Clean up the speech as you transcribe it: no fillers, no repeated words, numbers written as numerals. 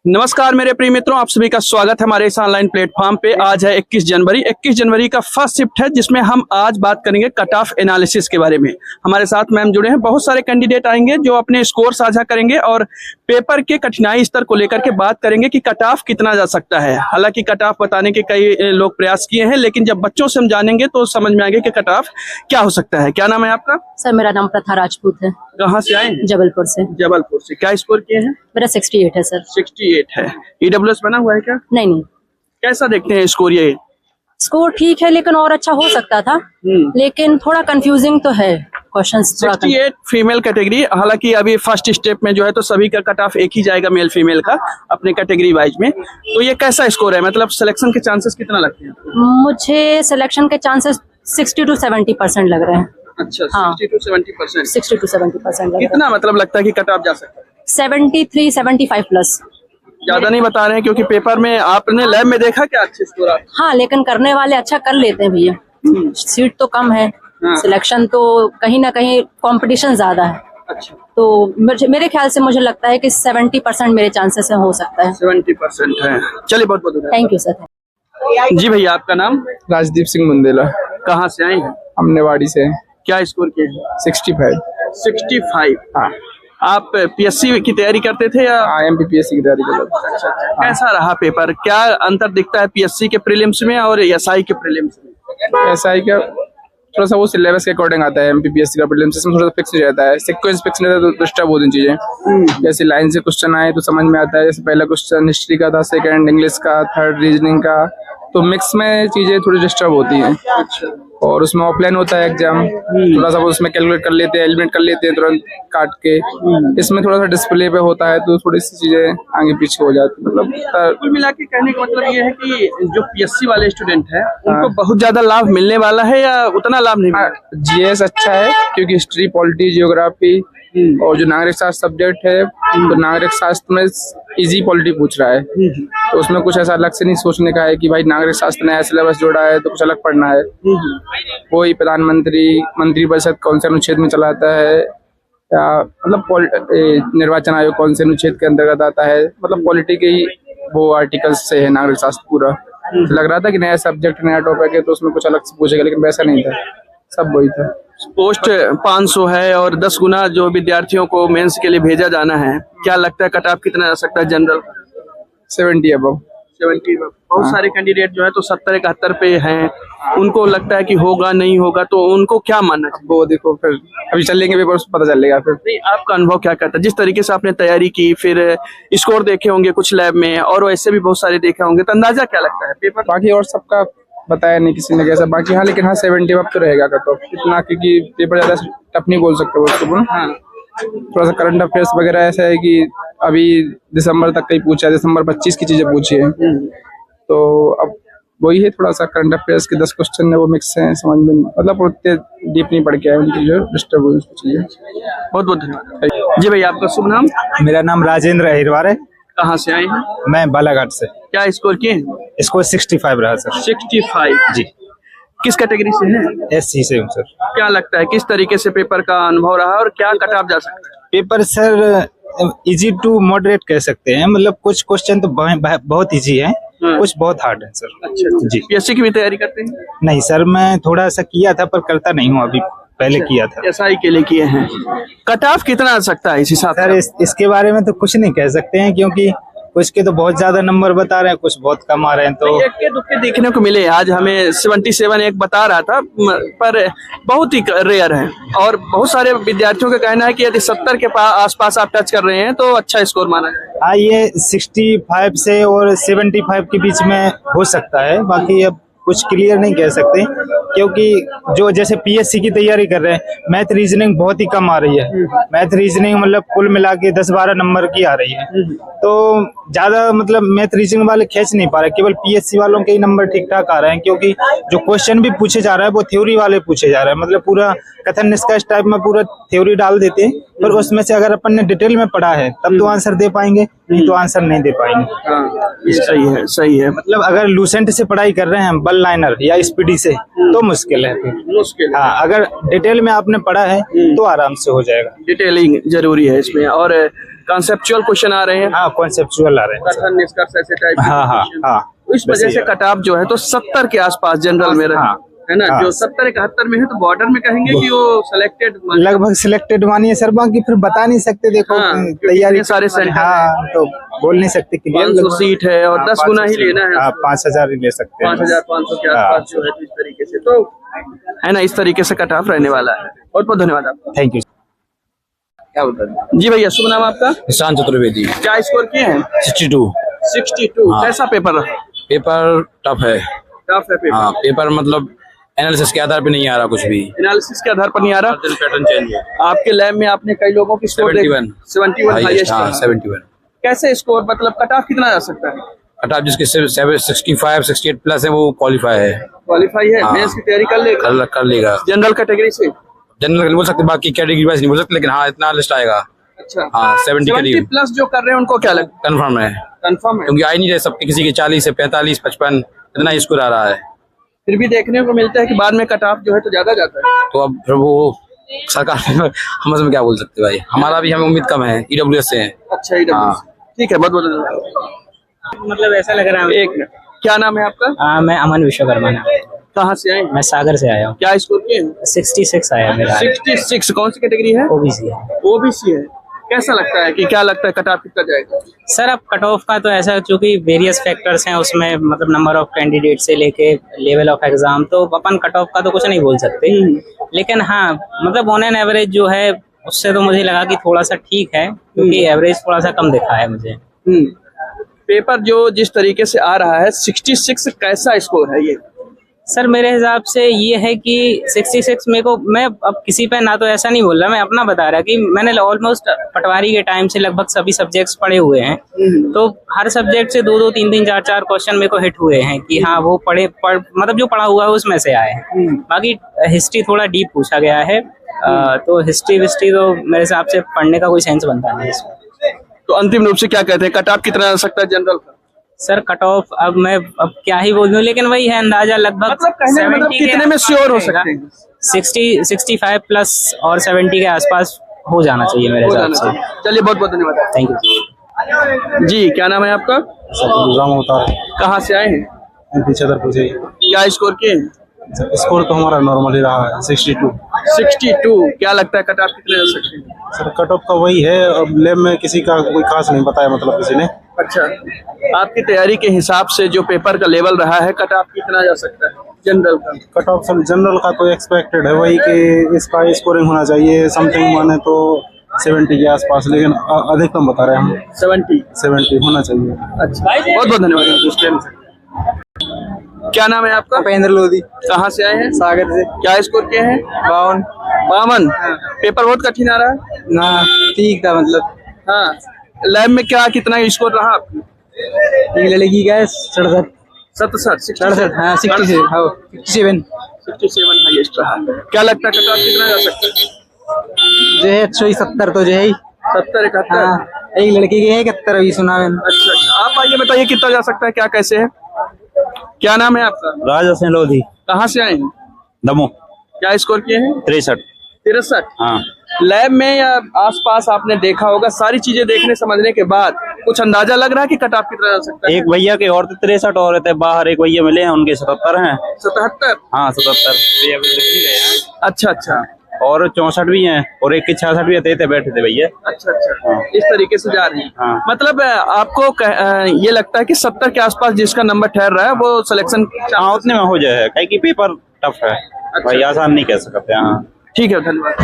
नमस्कार मेरे प्रिय मित्रों, आप सभी का स्वागत है हमारे इस ऑनलाइन प्लेटफॉर्म पे। आज है 21 जनवरी। 21 जनवरी का फर्स्ट शिफ्ट है जिसमें हम आज बात करेंगे कट ऑफ एनालिसिस के बारे में। हमारे साथ मैम जुड़े हैं, बहुत सारे कैंडिडेट आएंगे जो अपने स्कोर साझा करेंगे और पेपर के कठिनाई स्तर को लेकर के बात करेंगे कि कट ऑफ कितना जा सकता है। हालांकि कट ऑफ बताने के कई लोग प्रयास किए हैं, लेकिन जब बच्चों से हम जानेंगे तो समझ में आएगा कि कट ऑफ क्या हो सकता है। क्या नाम है आपका? सर मेरा नाम प्रथा राजपूत है। कहाँ से आए? जबलपुर से। जबलपुर से। क्या स्कोर किए हैं? मेरा 68 है सर। 68 है। ईडब्ल्यूएस बना हुआ है क्या? नहीं। कैसा देखते हैं स्कोर? ये स्कोर ठीक है लेकिन और अच्छा हो सकता था, लेकिन थोड़ा कंफ्यूजिंग तो है क्वेश्चन। 68 female category. हालांकि अभी फर्स्ट स्टेप में जो है तो सभी का कट ऑफ एक ही जाएगा मेल फीमेल का अपने कैटेगरी वाइज में। तो ये कैसा स्कोर है, मतलब सिलेक्शन के चांसेस कितना लगते हैं? मुझे सिलेक्शन के चांसेस 60 to 70% लग रहे हैं। अच्छा, हाँ। 60 to 70%। 60 to 70% लग रहे हैं। कितना मतलब लगता है कि कट ऑफ जा सकता है? 73, 75 प्लस। ज्यादा नहीं बता रहे हैं क्योंकि पेपर में आपने लैब में देखा क्या अच्छे स्कोर? हाँ, लेकिन करने वाले अच्छा कर लेते हैं भैया। सीट तो कम है, सिलेक्शन तो कहीं ना कहीं कंपटीशन ज्यादा है। अच्छा, तो मेरे ख्याल से मुझे लगता है कि 70% मेरे चांसेस हो सकता है। 70% है। चलिए, बहुत बहुत धन्यवाद। Thank you sir. जी भैया, आपका नाम? राजदीप सिंह बुंदेला। कहाँ से आए हैं? हम नेवाड़ी से। क्या स्कोर किए हैं? 65। 65। हाँ। आप पीएससी की तैयारी करते थे या? एमपीपीएससी की तैयारी कर रहा था। कैसा रहा पेपर? क्या अंतर दिखता है पीएससी के प्रीलिम्स में और एसआई के प्रीलिम्स में? एसआई का थोड़ा सा वो सिलेबस के अकॉर्डिंग आता है। एमपीपीएससी का प्रीलिम्स में थोड़ा सा फिक्स रहता है, सीक्वेंस फिक्स नहीं रहता तो डिस्टर्ब होती चीजें। जैसे लाइन से क्वेश्चन आए तो समझ में आता है। जैसे पहला क्वेश्चन हिस्ट्री का था, सेकंड इंग्लिश का, थर्ड रीजनिंग का, तो मिक्स में चीजें थोड़ी डिस्टर्ब होती हैं। और उसमें ऑफलाइन होता है एग्जाम, थोड़ा सा वो उसमें कैलकुलेट कर लेते हैं, एलिमिनेट कर लेते हैं तुरंत काट के। इसमें थोड़ा सा डिस्प्ले पे होता है तो थोड़ी सी चीजें आगे पीछे हो जाती है। मतलब कुल मिला के कहने का मतलब ये है कि जो पीएससी वाले स्टूडेंट हैं उनको बहुत ज्यादा लाभ मिलने वाला है या उतना लाभ नहीं? जीएस अच्छा है क्योंकि हिस्ट्री, पॉलिटी, जियोग्राफी और जो नागरिक शास्त्र सब्जेक्ट है तो नागरिक शास्त्र में इजी पॉलिटी पूछ रहा है। तो उसमें कुछ ऐसा अलग से नहीं सोचने का है कि भाई नागरिक शास्त्र नया सिलेबस जोड़ा है तो कुछ अलग पढ़ना है। कोई प्रधानमंत्री, मंत्रिपरिषद कौन से अनुच्छेद में चलाता है, या मतलब निर्वाचन आयोग कौन से अनुच्छेद के अंतर्गत आता है, मतलब पॉलिटी के ही वो आर्टिकल्स से है नागरिक शास्त्र पूरा। तो लग रहा था कि नया सब्जेक्ट, नया टॉपिक है तो उसमें कुछ अलग से पूछेगा, लेकिन वैसा नहीं था, सब वही था। पोस्ट 500 है और 10 गुना जो विद्यार्थियों को मेंस के लिए भेजा जाना है। क्या लगता है कट ऑफ कितना जा सकता है जनरल? 70 अबव। 70। बहुत सारे कैंडिडेट जो है तो 70-71 पे हैं, उनको लगता है कि होगा नहीं होगा, तो उनको क्या मानना चाहिए? वो देखो फिर अभी चलेंगे पेपर पता चलेगा। फिर नहीं, आपका अनुभव क्या कहता है? जिस तरीके से आपने तैयारी की, फिर स्कोर देखे होंगे कुछ लैब में और वैसे भी बहुत सारे देखे होंगे, तो अंदाजा क्या लगता है पेपर? बाकी और सबका बताया नहीं किसी ने कैसा, बाकी हाँ, लेकिन हाँ 70 अब तो रहेगा कट ऑफ इतना, क्योंकि पेपर ज्यादा टफ नहीं बोल सकते वो उसको। हाँ। थोड़ा सा करंट अफेयर्स वगैरह ऐसा है कि अभी दिसंबर तक का ही पूछा है, दिसंबर 25 की चीजें पूछी है। तो अब वही है, थोड़ा सा करंट अफेयर्स के 10 क्वेश्चन है वो मिक्स है, समझ में मतलब उतने डीप नहीं पड़ के आए उनकी जो डिस्टर्ब हुई चीजें। बहुत बहुत धन्यवाद। जी भैया, आपका शुभ नाम? मेरा नाम राजेंद्र अहिरवार है। कहाँ से आए हैं? मैं बालाघाट से। क्या स्कोर किए? स्कोर 65 रहा सर। 65 जी। किस कैटेगरी से हैं? एससी से हूँ सर। क्या लगता है किस तरीके से पेपर का अनुभव रहा और क्या कट ऑफ जा सकता है? Paper sir easy to moderate कह सकते हैं, मतलब कुछ क्वेश्चन तो बहुत इजी है, कुछ बहुत हार्ड है सर। अच्छा जी। पीएससी की भी तैयारी करते हैं? नहीं सर, मैं थोड़ा सा किया था पर करता नहीं हूँ अभी, पहले किया था। एसआई के लिए किए हैं। कट ऑफ कितना आ सकता है इस हिसाब से? सर इसके बारे में तो कुछ नहीं कह सकते हैं क्योंकि कुछ के तो बहुत ज्यादा नंबर बता रहे हैं, कुछ बहुत कम आ रहे हैं। तो इक्के दुक्के देखने को मिले। आज हमें 77 एक बता रहा था, पर बहुत ही रेयर है और बहुत सारे विद्यार्थियों का कहना है कि यदि 70 के आसपास आप टच कर रहे हैं तो अच्छा स्कोर माना जाएगा। हाँ, ये 65 से और 75 के बीच में हो सकता है, बाकी अब कुछ क्लियर नहीं कह सकते क्योंकि जो जैसे पीएससी की तैयारी कर रहे हैं, मैथ रीजनिंग बहुत ही कम आ रही है। मैथ रीजनिंग मतलब कुल मिला के 10-12 नंबर की आ रही है, तो ज्यादा मतलब मैथ रीजनिंग वाले खींच नहीं पा रहे, केवल पीएससी वालों के ही नंबर ठीक ठाक आ रहे हैं क्योंकि जो क्वेश्चन भी पूछे जा रहा है वो थ्योरी वाले पूछे जा रहे हैं, मतलब पूरा कथन निष्कर्ष टाइप में पूरा थ्योरी डाल देते हैं, पर उसमें से अगर अपन ने डिटेल में पढ़ा है तब तो आंसर दे पाएंगे, नहीं तो आंसर नहीं दे पाएंगे। सही है, सही है। मतलब अगर लूसेंट से पढ़ाई कर रहे हैं, बल लाइनर या स्पीडी से, तो मुश्किल है फिर। मुश्किल। हाँ, अगर डिटेल में आपने पढ़ा है तो आराम से हो जाएगा। डिटेलिंग जरूरी है इसमें। और कॉन्सेप्चुअल क्वेश्चन आ रहे हैं, हाँ कॉन्सेप्चुअल आ रहे हैं। कथन निष्कर्ष ऐसे टाइप के हाँ हाँ question। हाँ। तो इस वजह से कट ऑफ जो है तो 70 के आसपास जनरल में रहे, हाँ, है ना। हाँ। जो 70-71 में है तो बॉर्डर में कहेंगे कि वो सिलेक्टेड लगभग सिलेक्टेड मानिए सर, बाकी फिर बता नहीं सकते। देखो हाँ, क्योंकि तैयारी इतने सारे सेंटर हाँ तो बोल नहीं सकते। 500 सीट है और 10 गुना ही लेना है, 5,000 ही ले सकते हैं। 5,500 के आसपास जो है तो इस तरीके से, तो है ना, इस तरीके से कट ऑफ रहने वाला है। बहुत बहुत धन्यवाद आपका। Thank you. क्या बता जी भैया, शुभ नाम आपका? ईशान चतुर्वेदी। क्या स्कोर किए हैं? 62। 62। हाँ। कैसा पेपर रहा? पेपर टफ है। टफ है पेपर। हाँ, पेपर मतलब एनालिसिस के आधार पे नहीं आ रहा कुछ भी। एनालिसिस के आधार पर नहीं आ रहा। पैटर्न चेंज है। आपके लैब में आपने कई लोगों की स्कोर 71 71 हाईएस्ट। हाँ 71। कैसे स्कोर, मतलब कट ऑफ कितना जा सकता है? कट ऑफ जिसके 65 68 प्लस है वो क्वालिफाई है, क्वालिफाई है, हाँ। मेंस की तैयारी कर लेगा, कर लेगा। जनरल कैटेगरी से। जनरल नहीं बोल सकते, बाकी कैटेगरी वाइज नहीं बोल सकते, लेकिन हाँ इतना लिस्ट आएगा। अच्छा, हाँ 70 करीब प्लस जो कर रहे हैं उनको क्या लगता कंफर्म है, है? कंफर्म है, क्योंकि आ ही नहीं रहे सबके, किसी के 40 से 45 55 इतना स्कोर आ रहा है। फिर भी देखने को मिलता है कि बाद में कट ऑफ जो है तो ज्यादा जाता है। तो अब फिर वो सरकार हम इसमें क्या बोल सकते भाई, हमारा भी हमें उम्मीद कम है, EWS से है। अच्छा EWS। ठीक है, बहुत बहुत धन्यवाद। मतलब ऐसा लग रहा है। एक मिनट, क्या नाम है आपका? मैं अमन विश्वकर्मा नाम। कहाँ से आए? मैं सागर से आया हूँ। क्या स्कोर किए हैं? 66 आया मेरा। 66। कौन सी कैटेगरी है? ओबीसी है। ओबीसी है। कैसा लगता है कि क्या लगता है कट ऑफ कितना जाएगा? सर अब कट ऑफ का तो ऐसा, चूंकि वेरियस फैक्टर्स हैं उसमें, मतलब नंबर ऑफ कैंडिडेट से लेके लेवल ऑफ एग्जाम, तो अपन कट ऑफ का तो कुछ नहीं बोल सकते। लेकिन हाँ मतलब ऑन एन एवरेज जो है उससे तो मुझे लगा कि थोड़ा सा ठीक है, क्योंकि एवरेज थोड़ा सा कम दिखा है मुझे। पेपर जो जिस तरीके से आ रहा है 66 कैसा स्कोर है ये? सर मेरे हिसाब से ये है कि 66 मेरे को, मैं अब किसी पे ना तो ऐसा नहीं बोल रहा, मैं अपना बता रहा कि मैंने ऑलमोस्ट पटवारी के टाइम से लगभग सभी सब्जेक्ट्स पढ़े हुए हैं, तो हर सब्जेक्ट से 2-2 3-3 4-4 क्वेश्चन मेरे को हिट हुए हैं कि हाँ वो मतलब जो पढ़ा हुआ है उसमें से आए हैं। बाकी हिस्ट्री थोड़ा डीप पूछा गया है, तो हिस्ट्री तो मेरे हिसाब से पढ़ने का कोई सेंस बनता नहीं इसमें। तो अंतिम रूप से क्या कहते हैं, कट ऑफ कितना आ सकता है जनरल का? सर कट ऑफ अब मैं क्या ही बोल दूं, लेकिन वही है अंदाजा लगभग मतलब कहने का मतलब 70 के कितने में आसपास श्योर हो रहेगा। सकते हैं? 65 प्लस और 70 के आसपास हो जाना चाहिए मेरे हो हिसाब जाना से। चाहिए। चलिए बहुत बहुत धन्यवाद। थैंक यू जी, क्या नाम है आपका? कहाँ से आए हैं? छतरपुर से। क्या स्कोर किए हैं? स्कोर तो हमारा नॉर्मल ही रहा है 62। 62। क्या लगता है कट ऑफ कितने जा सकते हैं? सर कट ऑफ का वही है, अब लैब में किसी का कोई खास नहीं बताया, मतलब किसी ने। अच्छा, आपकी तैयारी के हिसाब से जो पेपर का लेवल रहा है कट ऑफ कितना जा सकता है जनरल का? कट ऑफ सर जनरल का तो एक्सपेक्टेड है वही कि इसका स्कोरिंग होना चाहिए समथिंग माने तो 70 के आसपास, लेकिन अधिकतम बता रहे हैं हम 70 होना चाहिए। अच्छा, बहुत बहुत धन्यवाद। क्या नाम है आपका? उपेंद्र लोधी। कहाँ से आए हैं? सागर से। क्या स्कोर किए हैं? 52। पेपर बहुत कठिन आ रहा है ना, ठीक था मतलब। हाँ, लैब में क्या कितना स्कोर रहा आपकी? एक लड़की का है 67। 67। हाँ 67 हाईएस्ट रहा। क्या लगता है कट ऑफ कितना जा सकता है? जो है 170 तो जो है 70-71। हाँ, एक लड़की की है 71 अभी सुना मैंने। अच्छा, आप आइए बताइए कितना जा सकता है, क्या कैसे है? क्या नाम है आपका? राजा सिंह लोधी। कहाँ से आए हैं? दमोह। क्या स्कोर किए हैं? 63। हाँ। लैब में या आसपास आपने देखा होगा, सारी चीजें देखने समझने के बाद कुछ अंदाजा लग रहा है कि कट ऑफ कितना जा सकता है? एक भैया के और 63 और रहते बाहर, एक भैया मिले हैं उनके 77 हैं। 77? हाँ 77। अच्छा। और 64 भी हैं और एक के 66 भी थे बैठे थे भैया। अच्छा। इस तरीके से जा रहे हैं। हाँ। मतलब आपको ये लगता है कि 70 के आसपास जिसका नंबर ठहर रहा है वो सिलेक्शन? हाँ उतने में हो जाए, कहीं की पेपर टफ है भाई, आसान नहीं कह सकते। हाँ ठीक है, धन्यवाद।